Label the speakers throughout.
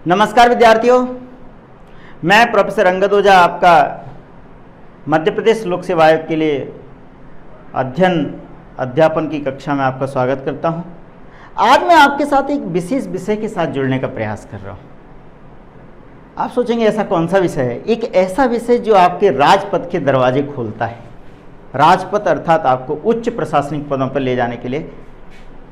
Speaker 1: नमस्कार विद्यार्थियों, मैं प्रोफेसर अंगद ओझा आपका मध्य प्रदेश लोक सेवा आयोग के लिए अध्यापन की कक्षा में आपका स्वागत करता हूं। आज मैं आपके साथ एक विशेष विषय के साथ जुड़ने का प्रयास कर रहा हूं। आप सोचेंगे ऐसा कौन सा विषय है? एक ऐसा विषय जो आपके राजपथ के दरवाजे खोलता है। राजपथ अर्थात आपको उच्च प्रशासनिक पदों पर ले जाने के लिए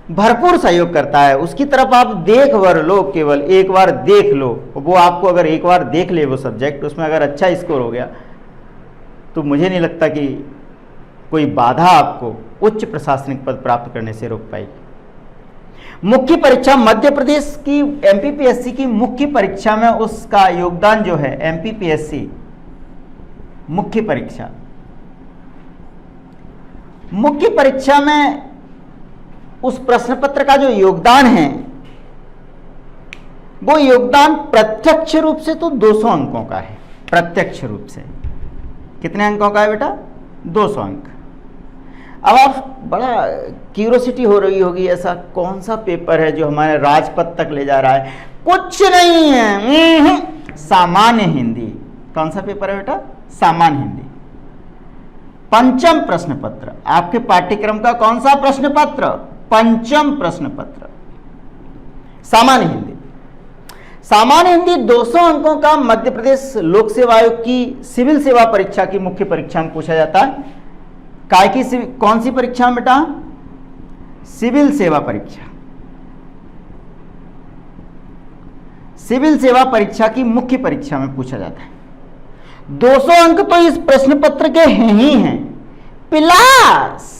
Speaker 1: भरपूर सहयोग करता है। उसकी तरफ आप देख वर लो, केवल एक बार देख लो। वो आपको अगर एक बार देख ले वो सब्जेक्ट, उसमें अगर अच्छा स्कोर हो गया तो मुझे नहीं लगता कि कोई बाधा आपको उच्च प्रशासनिक पद प्राप्त करने से रोक पाएगी। मुख्य परीक्षा मध्य प्रदेश की एमपीपीएससी की मुख्य परीक्षा में उसका योगदान जो है, एमपीपीएससी मुख्य परीक्षा में उस प्रश्न पत्र का जो योगदान है वो योगदान प्रत्यक्ष रूप से तो 200 अंकों का है। प्रत्यक्ष रूप से कितने अंकों का है बेटा? 200 अंक। अब आप बड़ा क्यूरोसिटी हो रही होगी, ऐसा कौन सा पेपर है जो हमारे राजपथ तक ले जा रहा है? कुछ नहीं है, सामान्य हिंदी। कौन सा पेपर है बेटा? सामान्य हिंदी। पंचम प्रश्न पत्र आपके पाठ्यक्रम का कौन सा प्रश्न पत्र? पंचम प्रश्न पत्र सामान्य हिंदी। सामान्य हिंदी 200 अंकों का मध्य प्रदेश लोक सेवा आयोग की सिविल सेवा परीक्षा की मुख्य परीक्षा में पूछा जाता है। काय की कौन सी परीक्षा में बेटा? सिविल सेवा परीक्षा। सिविल सेवा परीक्षा की मुख्य परीक्षा में पूछा जाता है। 200 अंक तो इस प्रश्न पत्र के हैं ही हैं, प्लस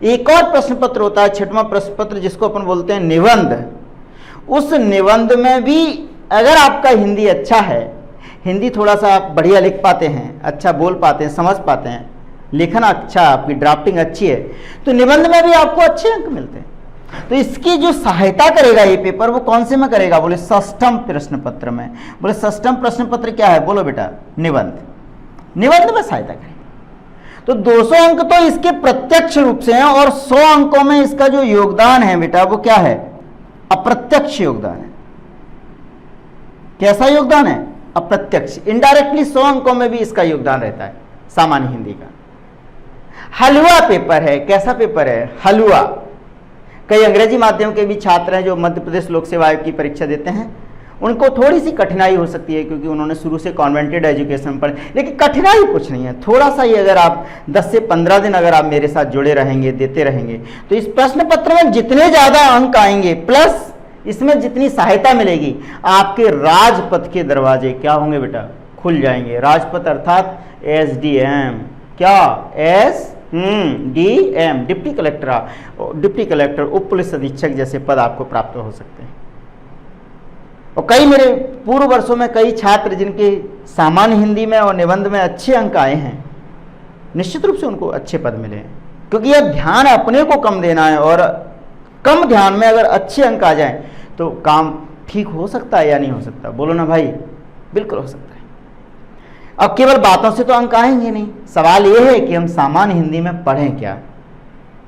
Speaker 1: एक और प्रश्न पत्र होता है, छठवां प्रश्न पत्र, जिसको अपन बोलते हैं निबंध। उस निबंध में भी अगर आपका हिंदी अच्छा है, हिंदी थोड़ा सा आप बढ़िया लिख पाते हैं, अच्छा बोल पाते हैं, समझ पाते हैं, लेखन अच्छा, आपकी ड्राफ्टिंग अच्छी है, तो निबंध में भी आपको अच्छे अंक मिलते हैं। तो इसकी जो सहायता करेगा ये पेपर, वो कौन से में करेगा? बोले षष्ठम प्रश्न पत्र में। बोले षष्ठम प्रश्न पत्र क्या है? बोलो बेटा, निबंध। निबंध में सहायता करेगा। तो 200 अंक तो इसके प्रत्यक्ष रूप से हैं, और 100 अंकों में इसका जो योगदान है बेटा वो क्या है? अप्रत्यक्ष योगदान है। कैसा योगदान है? अप्रत्यक्ष। इनडायरेक्टली 100 अंकों में भी इसका योगदान रहता है सामान्य हिंदी का। हलवा पेपर है। कैसा पेपर है? हलवा। कई अंग्रेजी माध्यम के भी छात्र हैं जो मध्य प्रदेश लोक सेवा आयोग की परीक्षा देते हैं, उनको थोड़ी सी कठिनाई हो सकती है क्योंकि उन्होंने शुरू से कॉन्वेंटेड एजुकेशन पढ़े, लेकिन कठिनाई कुछ नहीं है। थोड़ा सा ही अगर आप 10 से 15 दिन अगर आप मेरे साथ जुड़े रहेंगे, देते रहेंगे, तो इस प्रश्न पत्र में जितने ज्यादा अंक आएंगे, प्लस इसमें जितनी सहायता मिलेगी, आपके राजपथ के दरवाजे क्या होंगे बेटा? खुल जाएंगे। राजपथ अर्थात एसडीएम। क्या? एसडीएम, डिप्टी कलेक्टर, उप पुलिस अधीक्षक जैसे पद आपको प्राप्त हो सकते हैं। और कई मेरे पूर्व वर्षों में कई छात्र जिनके सामान्य हिंदी में और निबंध में अच्छे अंक आए हैं, निश्चित रूप से उनको अच्छे पद मिले हैं, क्योंकि यह ध्यान अपने को कम देना है, और कम ध्यान में अगर अच्छे अंक आ जाएं तो काम ठीक हो सकता है या नहीं हो सकता? बोलो ना भाई, बिल्कुल हो सकता है। अब केवल बातों से तो अंक आएंगे नहीं, सवाल यह है कि हम सामान्य हिंदी में पढ़ें क्या।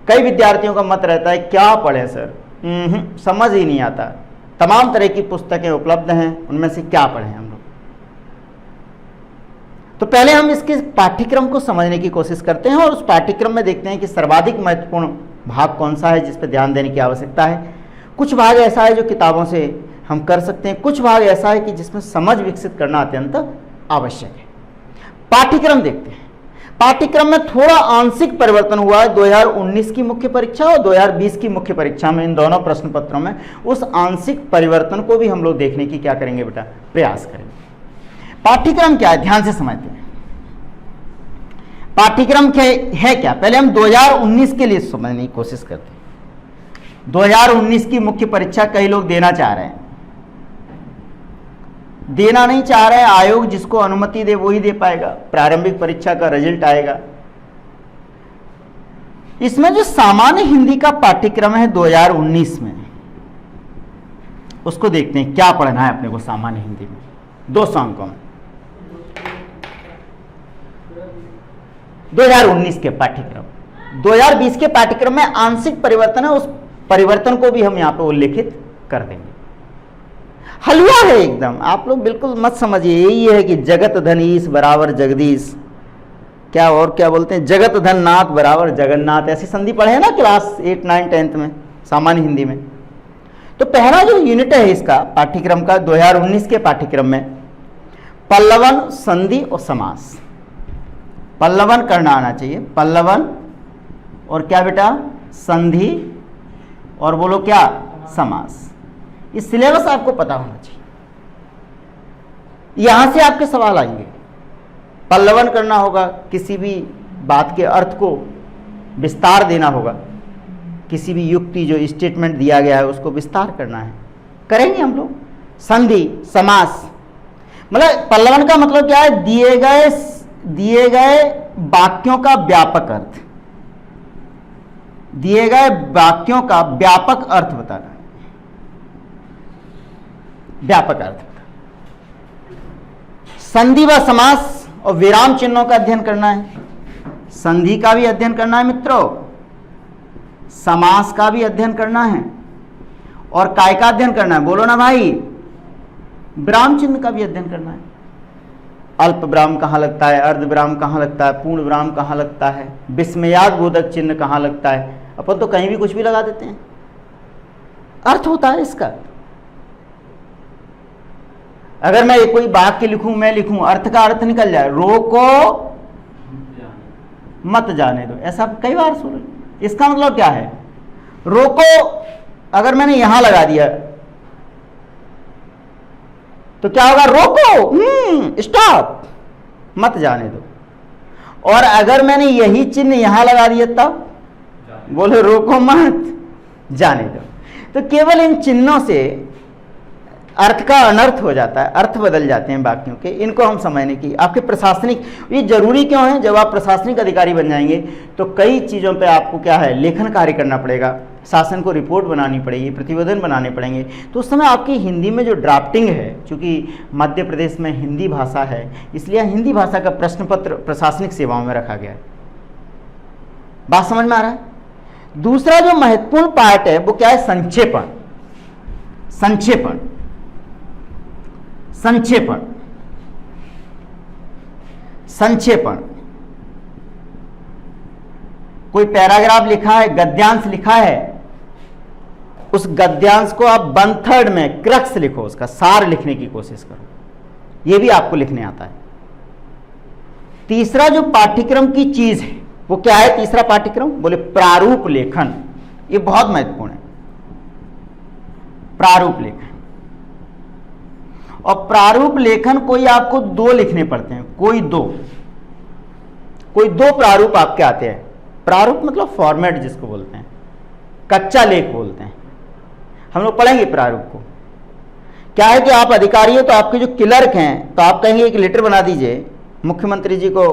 Speaker 1: कई विद्यार्थियों का मत रहता है क्या पढ़ें सर, समझ ही नहीं आता। तमाम तरह की पुस्तकें उपलब्ध हैं, उनमें से क्या पढ़ें हम लोग? तो पहले हम इसके पाठ्यक्रम को समझने की कोशिश करते हैं, और उस पाठ्यक्रम में देखते हैं कि सर्वाधिक महत्वपूर्ण भाग कौन सा है जिस पर ध्यान देने की आवश्यकता है। कुछ भाग ऐसा है जो किताबों से हम कर सकते हैं, कुछ भाग ऐसा है कि जिसमें समझ विकसित करना अत्यंत आवश्यक है। पाठ्यक्रम देखते हैं। पाठ्यक्रम में थोड़ा आंशिक परिवर्तन हुआ है 2019 की मुख्य परीक्षा और 2020 की मुख्य परीक्षा में। इन दोनों प्रश्न पत्रों में उस आंशिक परिवर्तन को भी हम लोग देखने की क्या करेंगे बेटा? प्रयास करेंगे। पाठ्यक्रम क्या है, ध्यान से समझते हैं। पाठ्यक्रम क्या है? क्या पहले हम 2019 के लिए समझने की कोशिश करते हैं। 2019 की मुख्य परीक्षा कई लोग देना चाह रहे हैं, देना नहीं चाह रहे हैं। आयोग जिसको अनुमति दे वही दे पाएगा। प्रारंभिक परीक्षा का रिजल्ट आएगा। इसमें जो सामान्य हिंदी का पाठ्यक्रम है 2019 में, उसको देखते हैं क्या पढ़ना है अपने को सामान्य हिंदी में 200 अंकों में। 2019 के पाठ्यक्रम, 2020 के पाठ्यक्रम में आंशिक परिवर्तन है, उस परिवर्तन को भी हम यहां पर उल्लेखित कर देंगे। हलवा है एकदम। आप लोग बिल्कुल मत समझिए, यही है कि जगत धनीश बराबर जगदीश, क्या और क्या बोलते हैं, जगत धन नाथ बराबर जगन्नाथ, ऐसी संधि पढ़े हैं ना क्लास 8, 9, 10th में सामान्य हिंदी में। तो पहला जो यूनिट है इसका पाठ्यक्रम का 2019 के पाठ्यक्रम में पल्लवन, संधि और समास। पल्लवन करना आना चाहिए, पल्लवन और क्या बेटा, संधि और बोलो क्या, समास। ये सिलेबस आपको पता होना चाहिए, यहां से आपके सवाल आएंगे। पल्लवन करना होगा, किसी भी बात के अर्थ को विस्तार देना होगा, किसी भी युक्ति जो स्टेटमेंट दिया गया है उसको विस्तार करना है, करेंगे हम लोग। संधि, समास, मतलब पल्लवन का मतलब क्या है, दिए गए वाक्यों का व्यापक अर्थ, दिए गए वाक्यों का व्यापक अर्थ बताना है, व्यापक अर्थ। संधि व समास और विराम चिन्हों का अध्ययन करना है, संधि का भी अध्ययन करना है मित्रों, समास का भी अध्ययन करना है, और काय का अध्ययन करना है, बोलो ना भाई, विराम चिन्ह का भी अध्ययन करना है। अल्प विराम कहां लगता है, अर्ध विराम कहां लगता है, पूर्ण विराम कहां लगता है, विस्मयाद बोधक चिन्ह कहां लगता है। अपन तो कहीं भी कुछ भी लगा देते हैं, अर्थ होता है इसका। अगर मैं कोई वाक्य लिखूं, मैं लिखूं, अर्थ का अर्थ निकल जाए, रोको मत जाने दो, ऐसा कई बार सुन। इसका मतलब क्या है, रोको अगर मैंने यहां लगा दिया तो क्या होगा, रोको, स्टॉप, मत जाने दो। और अगर मैंने यही चिन्ह यहां लगा दिया तब बोले रोको मत जाने दो। तो केवल इन चिन्हों से अर्थ का अनर्थ हो जाता है, अर्थ बदल जाते हैं वाक्यों के, इनको हम समझने की। आपके प्रशासनिक, ये जरूरी क्यों है, जब आप प्रशासनिक अधिकारी बन जाएंगे तो कई चीज़ों पे आपको क्या है, लेखन कार्य करना पड़ेगा, शासन को रिपोर्ट बनानी पड़ेगी, प्रतिवेदन बनाने पड़ेंगे। तो उस समय आपकी हिंदी में जो ड्राफ्टिंग है, चूँकि मध्य प्रदेश में हिंदी भाषा है इसलिए हिंदी भाषा का प्रश्न पत्र प्रशासनिक सेवाओं में रखा गया है। बात समझ में आ रहा है। दूसरा जो महत्वपूर्ण पार्ट है वो क्या है, संक्षेपण। संक्षेपण, संक्षेपण, संक्षेपण। कोई पैराग्राफ लिखा है, गद्यांश लिखा है, उस गद्यांश को आप 1/3 में क्रक्स लिखो, उसका सार लिखने की कोशिश करो, यह भी आपको लिखने आता है। तीसरा जो पाठ्यक्रम की चीज है वो क्या है, तीसरा पाठ्यक्रम, बोले प्रारूप लेखन। ये बहुत महत्वपूर्ण है, प्रारूप लेखन। और प्रारूप लेखन कोई आपको 2 लिखने पड़ते हैं, कोई दो प्रारूप आपके आते हैं। प्रारूप मतलब फॉर्मेट जिसको बोलते हैं, कच्चा लेख बोलते हैं। हम लोग पढ़ेंगे प्रारूप को। क्या है कि आप अधिकारी हो तो आपके जो क्लर्क हैं तो आप कहेंगे एक लेटर बना दीजिए मुख्यमंत्री जी को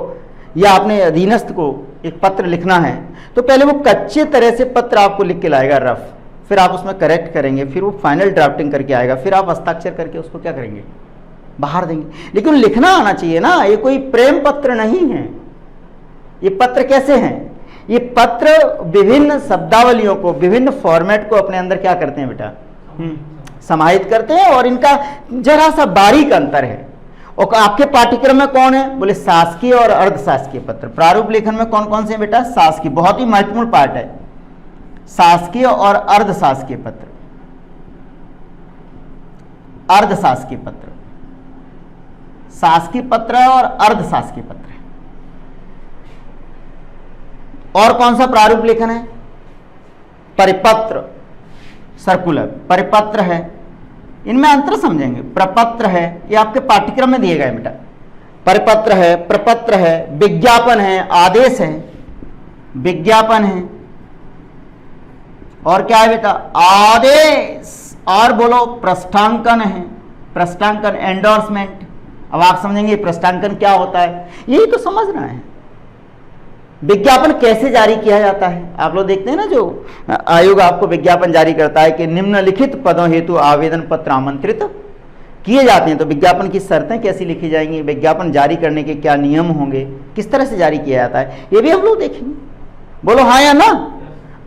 Speaker 1: या अपने अधीनस्थ को एक पत्र लिखना है, तो पहले वो कच्चे तरह से पत्र आपको लिख के लाएगा रफ, फिर आप उसमें करेक्ट करेंगे, फिर वो फाइनल ड्राफ्टिंग करके आएगा, फिर आप हस्ताक्षर करके उसको क्या करेंगे, बाहर देंगे। लेकिन लिखना आना चाहिए ना, ये कोई प्रेम पत्र नहीं है। ये पत्र कैसे हैं, ये पत्र विभिन्न शब्दावलियों को, विभिन्न फॉर्मेट को अपने अंदर क्या करते हैं बेटा, समाहित करते हैं। और इनका जरा सा बारीक अंतर है। और आपके पाठ्यक्रम में कौन है, बोले शासकीय और अर्धशासकीय पत्र। प्रारूप लेखन में कौन कौन से बेटा, शासकीय, बहुत ही महत्वपूर्ण पार्ट है, शासकीय और अर्धशासकीय पत्र। अर्धशासकीय पत्र, शासकीय पत्र और अर्धशासकीय पत्र। और कौन सा प्रारूप लेखन है, परिपत्र, सर्कुलर, परिपत्र है। इनमें अंतर समझेंगे। प्रपत्र है, ये आपके पाठ्यक्रम में दिए गए बेटा। परिपत्र है, प्रपत्र है, विज्ञापन है, आदेश है, विज्ञापन है, और क्या है बेटा, आदेश। और बोलो पृष्ठांकन है, पृष्ठांकन, एंडोर्समेंट। अब आप समझेंगे पृष्ठांकन क्या होता है, यही तो समझना है। विज्ञापन कैसे जारी किया जाता है, आप लोग देखते हैं ना, जो आयोग आपको विज्ञापन जारी करता है कि निम्नलिखित पदों हेतु आवेदन पत्र आमंत्रित किए जाते हैं, तो विज्ञापन की शर्तें कैसी लिखी जाएंगी, विज्ञापन जारी करने के क्या नियम होंगे, किस तरह से जारी किया जाता है, ये भी हम लोग देखेंगे। बोलो हाँ या ना।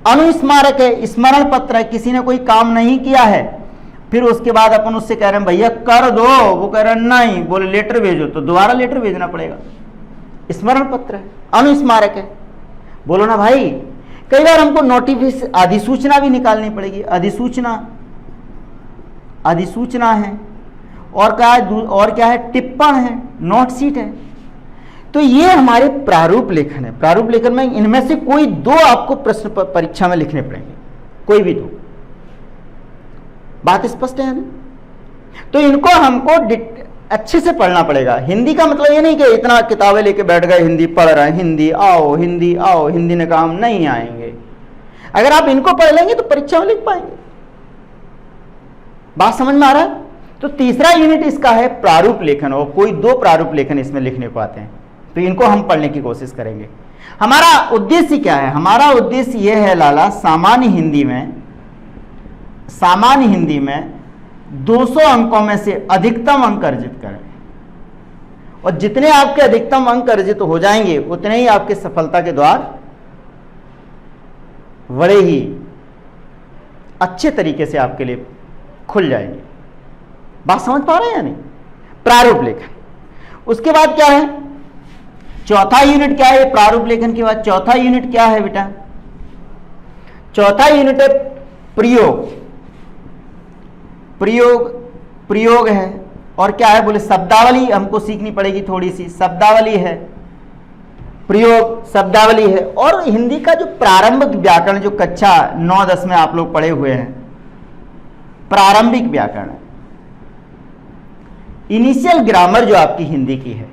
Speaker 1: अनुस्मारक है, स्मरण पत्र है, किसी ने कोई काम नहीं किया है फिर उसके बाद अपन उससे कह रहे हैं भैया कर दो, वो कह रहे हैं नहीं, बोले लेटर भेजो, तो दोबारा लेटर भेजना पड़ेगा। स्मरण पत्र है, अनुस्मारक है, बोलो ना भाई। कई बार हमको नोटिफिकेशन अधिसूचना भी निकालनी पड़ेगी, अधिसूचना है, और क्या है टिप्पण है, नोट शीट है। तो ये हमारे प्रारूप लेखन है। प्रारूप लेखन में इनमें से कोई दो आपको प्रश्न परीक्षा में लिखने पड़ेंगे, कोई भी दो। बात स्पष्ट है ना? तो इनको हमको अच्छे से पढ़ना पड़ेगा। हिंदी का मतलब ये नहीं कि इतना किताबें लेके बैठ गए, हिंदी पढ़ रहे हैं, हिंदी आओ, हिंदी आओ, हिंदी ने कहा हम नहीं आएंगे। अगर आप इनको पढ़ लेंगे तो परीक्षा में लिख पाएंगे। बात समझ में आ रहा है? तो तीसरा यूनिट इसका है प्रारूप लेखन, और कोई दो प्रारूप लेखन इसमें लिखने को आते हैं, तो इनको हम पढ़ने की कोशिश करेंगे। हमारा उद्देश्य क्या है? हमारा उद्देश्य यह है लाला, सामान्य हिंदी में 200 अंकों में से अधिकतम अंक अर्जित करें, और जितने आपके अधिकतम अंक अर्जित हो जाएंगे उतने ही आपके सफलता के द्वार बड़े ही अच्छे तरीके से आपके लिए खुल जाएंगे। बात समझ पा रहे हैं या नहीं? प्रारूप लेखन। उसके बाद क्या है? चौथा यूनिट क्या है? प्रारूप लेखन के बाद चौथा यूनिट क्या है बेटा? चौथा यूनिट है प्रयोग है। और क्या है बोले? शब्दावली हमको सीखनी पड़ेगी, थोड़ी सी शब्दावली है, प्रयोग शब्दावली है। और हिंदी का जो प्रारंभिक व्याकरण, जो कक्षा 9-10 में आप लोग पढ़े हुए हैं, प्रारंभिक व्याकरण, इनिशियल ग्रामर जो आपकी हिंदी की है,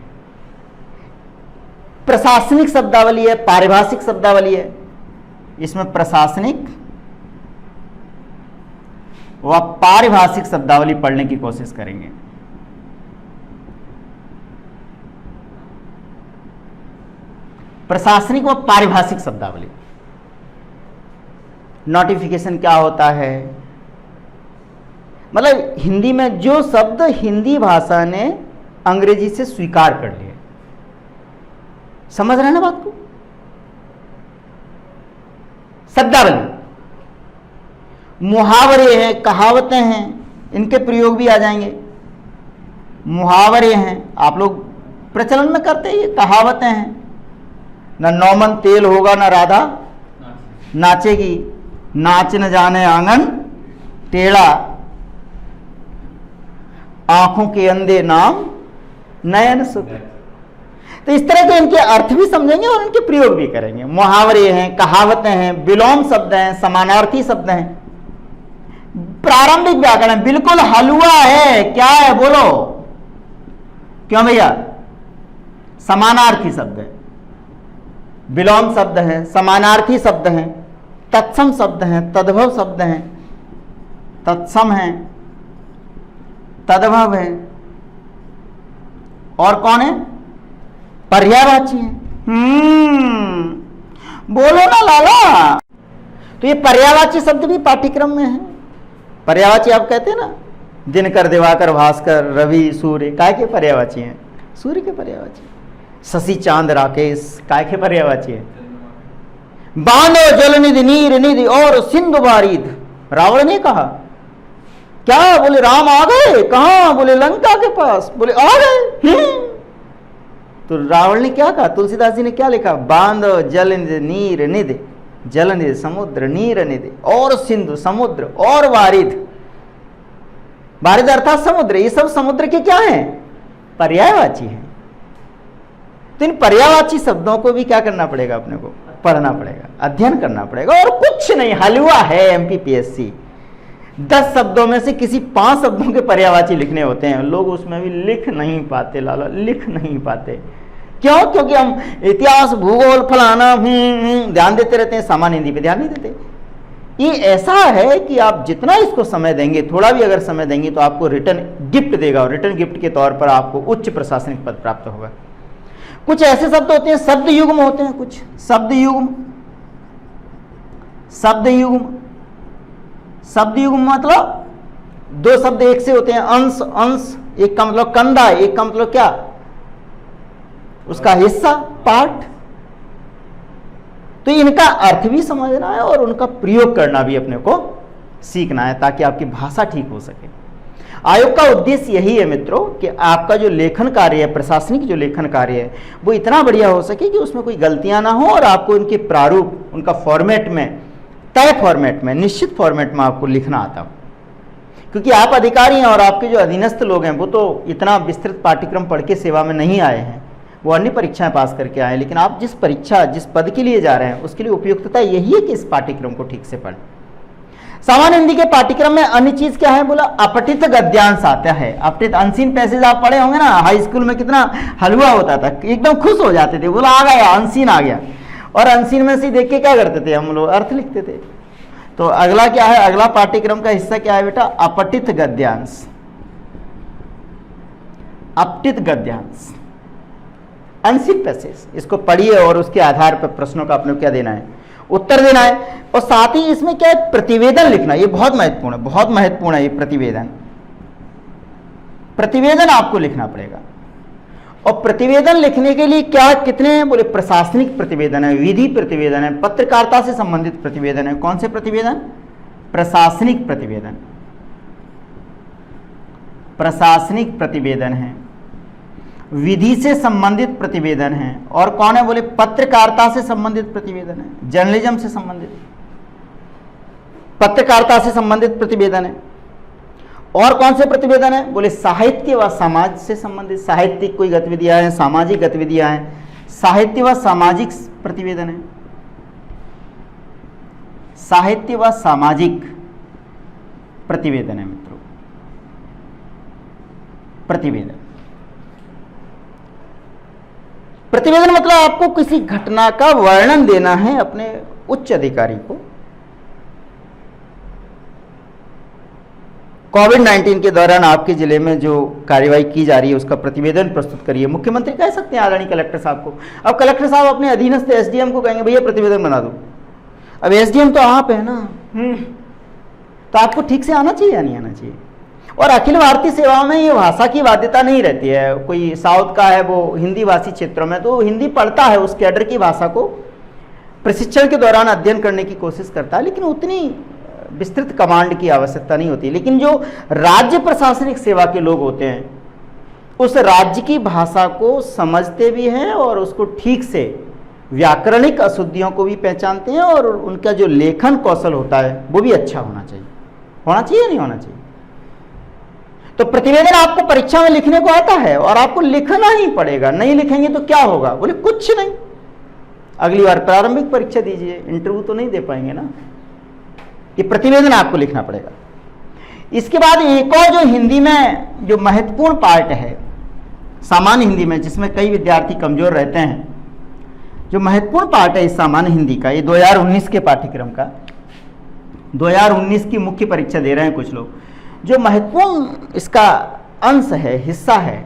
Speaker 1: प्रशासनिक शब्दावली है, पारिभाषिक शब्दावली है। इसमें प्रशासनिक व पारिभाषिक शब्दावली पढ़ने की कोशिश करेंगे। प्रशासनिक व पारिभाषिक शब्दावली, नोटिफिकेशन क्या होता है, मतलब हिंदी में जो शब्द हिंदी भाषा ने अंग्रेजी से स्वीकार कर लिए। समझ रहे हैं ना बात को? शब्दावली, मुहावरे हैं, कहावतें हैं, इनके प्रयोग भी आ जाएंगे। मुहावरे हैं, आप लोग प्रचलन में करते हैं, ये कहावतें हैं। न नौमन तेल होगा न राधा नाचेगी, नाच न जाने आंगन टेढ़ा, आंखों के अंधे नाम नयन सुख। तो इस तरह के इनके अर्थ भी समझेंगे और इनके प्रयोग भी करेंगे। मुहावरे हैं, कहावतें हैं, विलोम शब्द हैं, समानार्थी शब्द हैं। प्रारंभिक व्याकरण बिल्कुल हलवा है। क्या है बोलो? क्यों भैया? समानार्थी शब्द है, विलोम शब्द है, समानार्थी शब्द हैं, तत्सम शब्द हैं, तद्भव शब्द हैं, तत्सम है, तद्भव है, और कौन है? पर्यायवाची है। बोलो ना लाला। तो ये पर्यायवाची शब्द भी पाठ्यक्रम में है। पर्यायवाची आप कहते हैं ना, दिनकर, दिवाकर, भास्कर, रवि, सूर्य, काय के पर्यायवाची हैं? सूर्य के पर्यायवाची। शशि, चांद, राकेश, काय के पर्यायवाची है? बांधो जल निधि, नीर निधि और सिंधु बारिद। रावण ने कहा क्या? बोले राम आ गए। कहां? बोले लंका के पास। बोले आ गए। तो रावण ने क्या कहा? तुलसीदास जी ने क्या लिखा? बांधो जल निधि, नीर निधि, जल निधि समुद्र, नीर निधि और सिंधु समुद्र और वारिद। वारिद अर्थात समुद्र। ये सब समुद्र के क्या हैं? पर्यायवाची हैं। तो इन पर्यायवाची शब्दों को भी क्या करना पड़ेगा? अपने को पढ़ना पड़ेगा, अध्ययन करना पड़ेगा। और कुछ नहीं, हलवा है एमपीपीएससी। 10 शब्दों में से किसी 5 शब्दों के पर्यायवाची लिखने होते हैं। लोग उसमें भी लिख नहीं पाते लाला, लिख नहीं पाते। क्यों? क्योंकि हम इतिहास, भूगोल, फलाना ध्यान देते रहते हैं, सामान्य हिंदी पे ध्यान नहीं देते। ये ऐसा है कि आप जितना इसको समय देंगे, थोड़ा भी अगर समय देंगे, तो आपको रिटर्न गिफ्ट देगा, और रिटर्न गिफ्ट के तौर पर आपको उच्च प्रशासनिक पद प्राप्त होगा। कुछ ऐसे शब्द होते हैं, शब्द युग्म होते हैं, कुछ शब्द युग्म। शब्द युग्म मतलब 2 शब्द एक से होते हैं। अंश, एक का मतलब कंधा, एक का मतलब क्या? उसका हिस्सा, पार्ट। तो इनका अर्थ भी समझना है और उनका प्रयोग करना भी अपने को सीखना है ताकि आपकी भाषा ठीक हो सके। आयोग का उद्देश्य यही है मित्रों कि आपका जो लेखन कार्य है, प्रशासनिक जो लेखन कार्य है, वो इतना बढ़िया हो सके कि उसमें कोई गलतियां ना हो और आपको उनके प्रारूप, उनका फॉर्मेट में, तय फॉर्मेट में, निश्चित फॉर्मेट में आपको लिखना आता हो। क्योंकि आप अधिकारी हैं और आपके जो अधीनस्थ लोग हैं वो तो इतना विस्तृत पाठ्यक्रम पढ़ के सेवा में नहीं आए हैं, वो अन्य परीक्षाएं पास करके आए हैं, लेकिन आप जिस परीक्षा, जिस पद के लिए जा रहे हैं उसके लिए उपयुक्तता यही है कि इस पाठ्यक्रम को ठीक से पढ़ें। सामान्य हिंदी के पाठ्यक्रम में अन्य चीज क्या है, बोला अपठित गद्यांश आता है। अपठित अनसीन पैसेज आप पढ़े होंगे ना, हाई स्कूल में कितना हलवा होता था, एकदम खुश हो जाते थे, बोला आ गया अनसीन आ गया, और अनसीन में से देख के क्या करते थे हम लोग, अर्थ लिखते थे। तो अगला क्या है, अगला पाठ्यक्रम का हिस्सा क्या है बेटा, अपठित गद्यांश। अपठित गद्यांश, अनसीन पैसेज, इसको पढ़िए और उसके आधार पर प्रश्नों का अपने क्या देना है, उत्तर देना है। और साथ ही इसमें क्या है, प्रतिवेदन लिखना, ये बहुत महत्वपूर्ण है, बहुत महत्वपूर्ण है ये प्रतिवेदन। प्रतिवेदन आपको लिखना पड़ेगा। और प्रतिवेदन लिखने के लिए क्या, कितने हैं, बोले प्रशासनिक प्रतिवेदन है, विधि प्रतिवेदन है, पत्रकारिता से संबंधित प्रतिवेदन है। कौन से प्रतिवेदन, प्रशासनिक प्रतिवेदन, प्रशासनिक प्रतिवेदन है, विधि से संबंधित प्रतिवेदन है, और कौन है, बोले पत्रकारिता से संबंधित प्रतिवेदन है, जर्नलिज्म से संबंधित, पत्रकारिता से संबंधित प्रतिवेदन है। और कौन से प्रतिवेदन है, बोले साहित्य व समाज से संबंधित, साहित्यिक कोई गतिविधियां हैं, सामाजिक गतिविधियां हैं, साहित्य व सामाजिक प्रतिवेदन है, साहित्य व सामाजिक प्रतिवेदन है मित्रों, प्रतिवेदन। प्रतिवेदन मतलब आपको किसी घटना का वर्णन देना है अपने उच्च अधिकारी को। कोविड-19 के दौरान आपके जिले में जो कार्यवाही की जा रही है उसका प्रतिवेदन प्रस्तुत करिए। मुख्यमंत्री कह सकते हैं आदरणीय कलेक्टर साहब को। अब कलेक्टर साहब अपने अधीनस्थ एसडीएम को कहेंगे भैया प्रतिवेदन बना दो। अब एसडीएम तो आप है ना, तो आपको ठीक से आना चाहिए या नहीं आना चाहिए। और अखिल भारतीय सेवाओं में ये भाषा की बाध्यता नहीं रहती है। कोई साउथ का है वो हिंदी भाषी क्षेत्रों में तो हिंदी पढ़ता है, उस कैडर की भाषा को प्रशिक्षण के दौरान अध्ययन करने की कोशिश करता है, लेकिन उतनी विस्तृत कमांड की आवश्यकता नहीं होती। लेकिन जो राज्य प्रशासनिक सेवा के लोग होते हैं उस राज्य की भाषा को समझते भी हैं और उसको ठीक से व्याकरणिक अशुद्धियों को भी पहचानते हैं, और उनका जो लेखन कौशल होता है वो भी अच्छा होना चाहिए। होना चाहिए या नहीं होना चाहिए। तो प्रतिवेदन आपको परीक्षा में लिखने को आता है और आपको लिखना ही पड़ेगा। नहीं लिखेंगे तो क्या होगा, बोले कुछ नहीं, अगली बार प्रारंभिक परीक्षा दीजिए, इंटरव्यू तो नहीं दे पाएंगे ना। ये प्रतिवेदन आपको लिखना पड़ेगा। इसके बाद एक और जो हिंदी में जो महत्वपूर्ण पार्ट है सामान्य हिंदी में, जिसमें कई विद्यार्थी कमजोर रहते हैं, जो महत्वपूर्ण पार्ट है इस सामान्य हिंदी का, ये 2019 के पाठ्यक्रम का, 2019 की मुख्य परीक्षा दे रहे हैं कुछ लोग, जो महत्वपूर्ण इसका अंश है, हिस्सा है,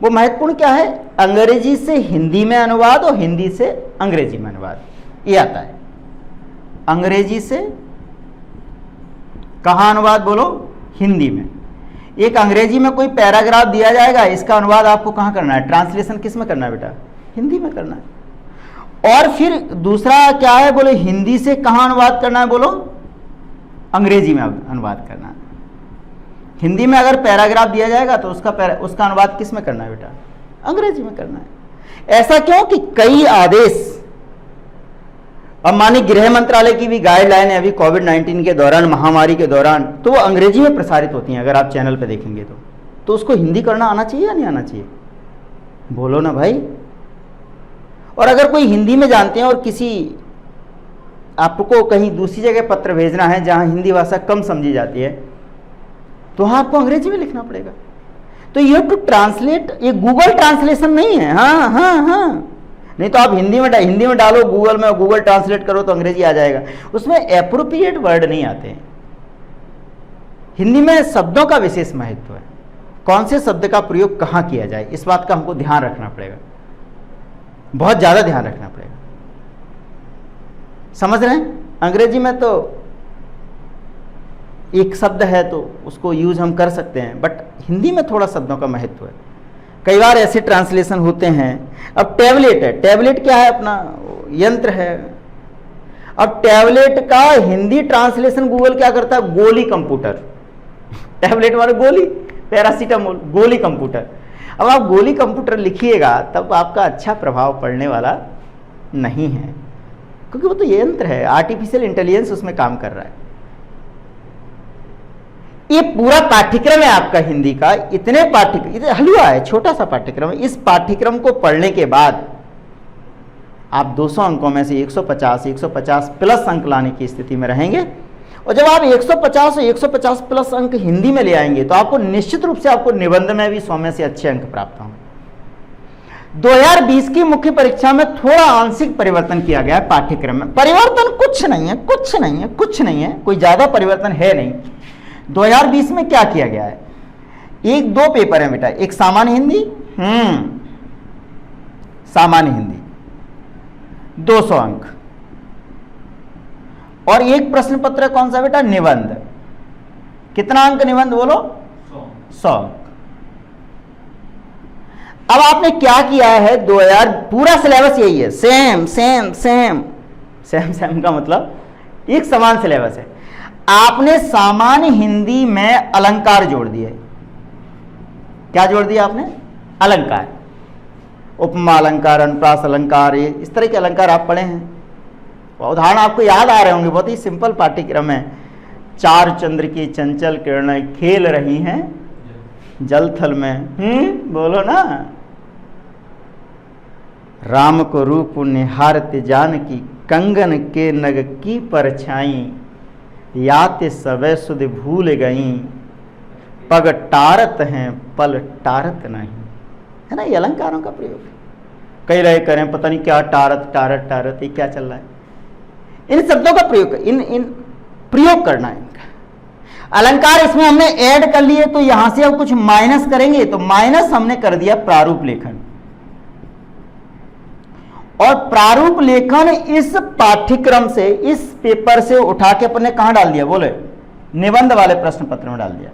Speaker 1: वो महत्वपूर्ण क्या है, अंग्रेजी से हिंदी में अनुवाद और हिंदी से अंग्रेजी में अनुवाद। ये आता है अंग्रेजी से कहाँ अनुवाद, बोलो हिंदी में। एक अंग्रेजी में कोई पैराग्राफ दिया जाएगा, इसका अनुवाद आपको कहाँ करना है, ट्रांसलेशन किस में करना है बेटा, हिंदी में करना है। और फिर दूसरा क्या है, बोले हिंदी से कहाँ अनुवाद करना है, बोलो अंग्रेजी में अनुवाद करना है। हिंदी में अगर पैराग्राफ दिया जाएगा तो उसका अनुवाद किस में करना है बेटा, अंग्रेजी में करना है। ऐसा क्यों कि कई आदेश, अब माननीय गृह मंत्रालय की भी गाइडलाइन है अभी कोविड-19 के दौरान, महामारी के दौरान, तो वो अंग्रेजी में प्रसारित होती हैं। अगर आप चैनल पे देखेंगे तो उसको हिंदी करना आना चाहिए या नहीं आना चाहिए, बोलो ना भाई। और अगर कोई हिंदी में जानते हैं और किसी आपको कहीं दूसरी जगह पत्र भेजना है जहां हिंदी भाषा कम समझी जाती है, तो हाँ आपको अंग्रेजी में लिखना पड़ेगा। तो यू हैव टू ट्रांसलेट, ये गूगल ट्रांसलेशन नहीं है। हाँ हाँ हाँ, नहीं तो आप हिंदी में डालो गूगल में, गूगल ट्रांसलेट करो तो अंग्रेजी आ जाएगा, उसमें एप्रोप्रिएट वर्ड नहीं आते हैं। हिंदी में शब्दों का विशेष महत्व है, कौन से शब्द का प्रयोग कहाँ किया जाए, इस बात का हमको ध्यान रखना पड़ेगा, बहुत ज्यादा ध्यान रखना पड़ेगा। समझ रहे हैं, अंग्रेजी में तो एक शब्द है तो उसको यूज हम कर सकते हैं, बट हिंदी में थोड़ा शब्दों का महत्व है। कई बार ऐसे ट्रांसलेशन होते हैं। अब टैबलेट है, टैबलेट क्या है, अपना यंत्र है। अब टैबलेट का हिंदी ट्रांसलेशन गूगल क्या करता है? गोली कंप्यूटर। टैबलेट माने गोली, पैरासीटामोल, गोली कंप्यूटर। अब आप गोली कंप्यूटर लिखिएगा तब आपका अच्छा प्रभाव पड़ने वाला नहीं है, क्योंकि वो तो यंत्र है, आर्टिफिशियल इंटेलिजेंस उसमें काम कर रहा है। ये पूरा पाठ्यक्रम है आपका हिंदी का, इतने पाठ्यक्रम, हलवा है, छोटा सा पाठ्यक्रम है। इस पाठ्यक्रम को पढ़ने के बाद आप 200 अंकों में से 150 प्लस अंक लाने की स्थिति में रहेंगे। और जब आप 150 प्लस अंक हिंदी में ले आएंगे तो आपको निश्चित रूप से आपको निबंध में भी 100 में से अच्छे अंक प्राप्त होंगे। 2020 की मुख्य परीक्षा में थोड़ा आंशिक परिवर्तन किया गया है पाठ्यक्रम में। परिवर्तन कुछ नहीं है, कोई ज्यादा परिवर्तन है नहीं। 2020 में क्या किया गया है? एक दो पेपर है बेटा, एक सामान्य हिंदी, सामान्य हिंदी 200 अंक, और एक प्रश्न पत्र कौन सा बेटा? निबंध। कितना अंक निबंध बोलो? 100 अंक। अब आपने क्या किया है? 2000 पूरा सिलेबस यही है, सेम का मतलब एक समान सिलेबस है। आपने सामान्य हिंदी में अलंकार जोड़ दिए। क्या जोड़ दिया आपने? अलंकार, उपमा अलंकार, अनुप्रास अलंकार, ये इस तरह के अलंकार आप पढ़े हैं। उदाहरण आपको याद आ रहे होंगे, बहुत ही सिंपल पाठ्यक्रम है। चार चंद्र की चंचल किरणें खेल रही हैं जल थल में, बोलो ना। राम को रूप निहारते जानकी, कंगन के नग की परछाई, याते सवै सुध भूल गई, पग टारत हैं पल टारत नहीं। है ना, ये अलंकारों का प्रयोग। कई रहे करें पता नहीं क्या टारत ये क्या चल रहा है। इन शब्दों का प्रयोग, इन प्रयोग करना है इनका। अलंकार इसमें हमने ऐड कर लिए, तो यहां से अब कुछ माइनस करेंगे, तो माइनस हमने कर दिया प्रारूप लेखन। और प्रारूप लेखन इस पाठ्यक्रम से, इस पेपर से उठा के अपने कहां डाल दिया? बोले, निबंध वाले प्रश्न पत्र में डाल दिया।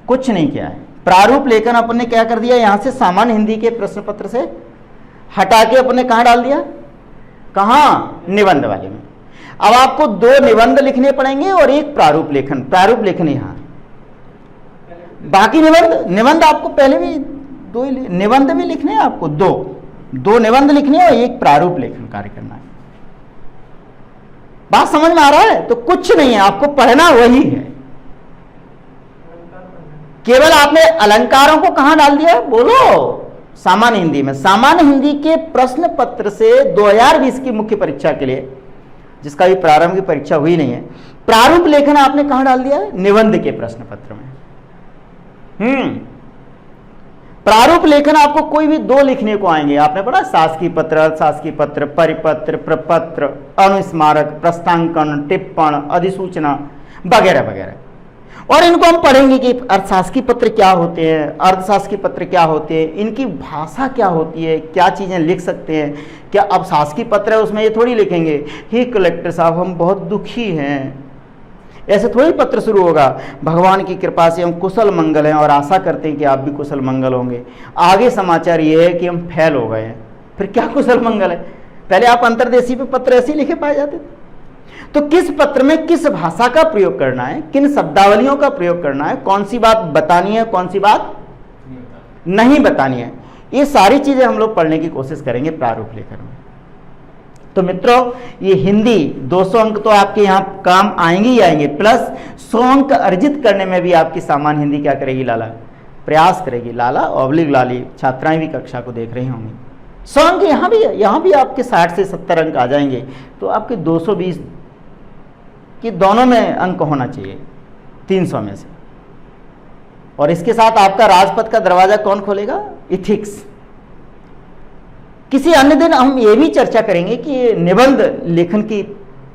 Speaker 1: कुछ नहीं किया है। प्रारूप लेखन अपने क्या कर दिया? यहां से सामान्य हिंदी के प्रश्न पत्र से हटा के अपने कहां डाल दिया? कहां? निबंध वाले में। अब आपको 2 निबंध लिखने पड़ेंगे और एक प्रारूप लेखन। प्रारूप लेखन यहां, बाकी निबंध आपको पहले भी 2 निबंध भी लिखने हैं, आपको 2 निबंध लिखने और एक प्रारूप लेखन कार्य करना है। बात समझ में आ रहा है? तो कुछ नहीं है, आपको पढ़ना वही है। केवल आपने अलंकारों को कहां डाल दिया? बोलो, सामान्य हिंदी में। सामान्य हिंदी के प्रश्न पत्र से 2020 की मुख्य परीक्षा के लिए, जिसका भी प्रारंभ की परीक्षा हुई नहीं है, प्रारूप लेखन आपने कहां डाल दिया है? निबंध के प्रश्न पत्र में। प्रारूप लेखन आपको कोई भी 2 लिखने को आएंगे। आपने पढ़ा शासकीय पत्र, अशासकीय पत्र, परिपत्र, प्रपत्र, अनुस्मारक, प्रस्तांकन, टिप्पण, अधिसूचना वगैरह वगैरह। और इनको हम पढ़ेंगे कि अर्थशासकीय पत्र क्या होते हैं, अर्धशासकीय पत्र क्या होते हैं, इनकी भाषा क्या होती है, क्या चीजें लिख सकते हैं। क्या अब शासकीय पत्र है उसमें ये थोड़ी लिखेंगे, हे कलेक्टर साहब हम बहुत दुखी हैं, ऐसे थोड़ी पत्र शुरू होगा। भगवान की कृपा से हम कुशल मंगल हैं और आशा करते हैं कि आप भी कुशल मंगल होंगे। आगे समाचार ये है कि हम फेल हो गए हैं। फिर क्या कुशल मंगल है? पहले आप अंतर्देशीय पे पत्र ऐसे ही लिखे पाए जाते थे। तो किस पत्र में किस भाषा का प्रयोग करना है, किन शब्दावलियों का प्रयोग करना है, कौन सी बात बतानी है, कौन सी बात नहीं बतानी है, ये सारी चीजें हम लोग पढ़ने की कोशिश करेंगे प्रारूप लेखन में। तो मित्रों, ये हिंदी 200 अंक तो आपके यहाँ काम आएंगे ही आएंगे, प्लस 100 अंक अर्जित करने में भी आपकी सामान्य हिंदी क्या करेगी? लाला प्रयास करेगी। लाला ऑब्लिक लाली छात्राएं भी कक्षा को देख रही होंगी। 100 अंक यहाँ भी आपके 60 से 70 अंक आ जाएंगे, तो आपके 220 कि दोनों में अंक होना चाहिए 300 में से। और इसके साथ आपका राजपथ का दरवाजा कौन खोलेगा? इथिक्स। किसी अन्य दिन हम ये भी चर्चा करेंगे कि निबंध लेखन की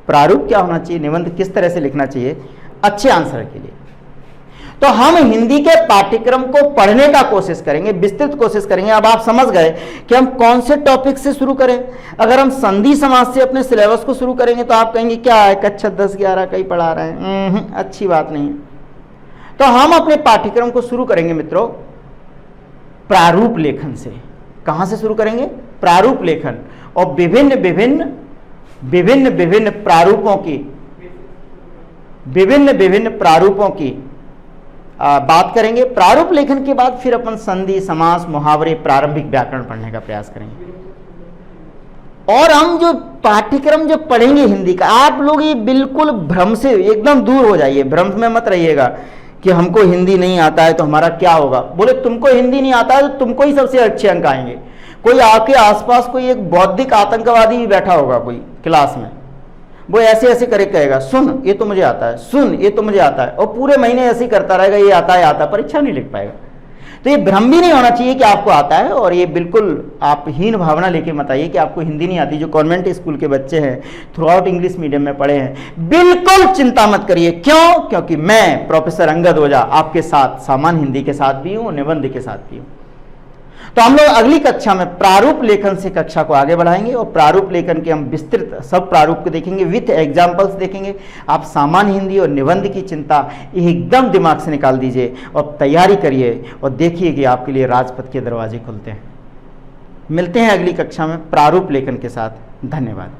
Speaker 1: प्रारूप क्या होना चाहिए, निबंध किस तरह से लिखना चाहिए अच्छे आंसर के लिए। तो हम हिंदी के पाठ्यक्रम को पढ़ने का कोशिश करेंगे, विस्तृत कोशिश करेंगे। अब आप समझ गए कि हम कौन से टॉपिक से शुरू करें। अगर हम संधि समास से अपने सिलेबस को शुरू करेंगे तो आप कहेंगे क्या है, कक्षा 10-11 का ही पढ़ा रहे हैं, अच्छी बात नहीं है। तो हम अपने पाठ्यक्रम को शुरू करेंगे मित्रों प्रारूप लेखन से। कहां से शुरू करेंगे? प्रारूप लेखन। और विभिन्न विभिन्न विभिन्न विभिन्न प्रारूपों की बात करेंगे। प्रारूप लेखन के बाद फिर अपन संधि, समास, मुहावरे, प्रारंभिक व्याकरण पढ़ने का प्रयास करेंगे। और हम जो पाठ्यक्रम जो पढ़ेंगे हिंदी का, आप लोग ये बिल्कुल भ्रम से एकदम दूर हो जाइए, भ्रम में मत रहिएगा कि हमको हिंदी नहीं आता है तो हमारा क्या होगा। बोले तुमको हिंदी नहीं आता है तो तुमको ही सबसे अच्छे अंक आएंगे। कोई आपके आसपास कोई एक बौद्धिक आतंकवादी भी बैठा होगा कोई क्लास में, वो ऐसे ऐसे करे कहेगा, सुन ये तो मुझे आता है, सुन ये तो मुझे आता है, और पूरे महीने ऐसे ही करता रहेगा, ये आता है आता है, परीक्षा नहीं लिख पाएगा। तो ये भ्रम भी नहीं होना चाहिए कि आपको आता है, और ये बिल्कुल आप हीन भावना लेके मत आइए कि आपको हिंदी नहीं आती। जो कॉन्वेंट स्कूल के बच्चे हैं, थ्रू आउट इंग्लिश मीडियम में पढ़े हैं, बिल्कुल चिंता मत करिए। क्यों? क्योंकि मैं प्रोफेसर अंगद ओझा आपके साथ सामान्य हिंदी के साथ भी हूँ, निबंध के साथ भी हूँ। तो हम लोग अगली कक्षा में प्रारूप लेखन से कक्षा को आगे बढ़ाएंगे, और प्रारूप लेखन के हम विस्तृत सब प्रारूप को देखेंगे, विथ एग्जाम्पल्स देखेंगे। आप सामान्य हिंदी और निबंध की चिंता एकदम दिमाग से निकाल दीजिए और तैयारी करिए, और देखिए कि आपके लिए राजपथ के दरवाजे खुलते हैं। मिलते हैं अगली कक्षा में प्रारूप लेखन के साथ। धन्यवाद।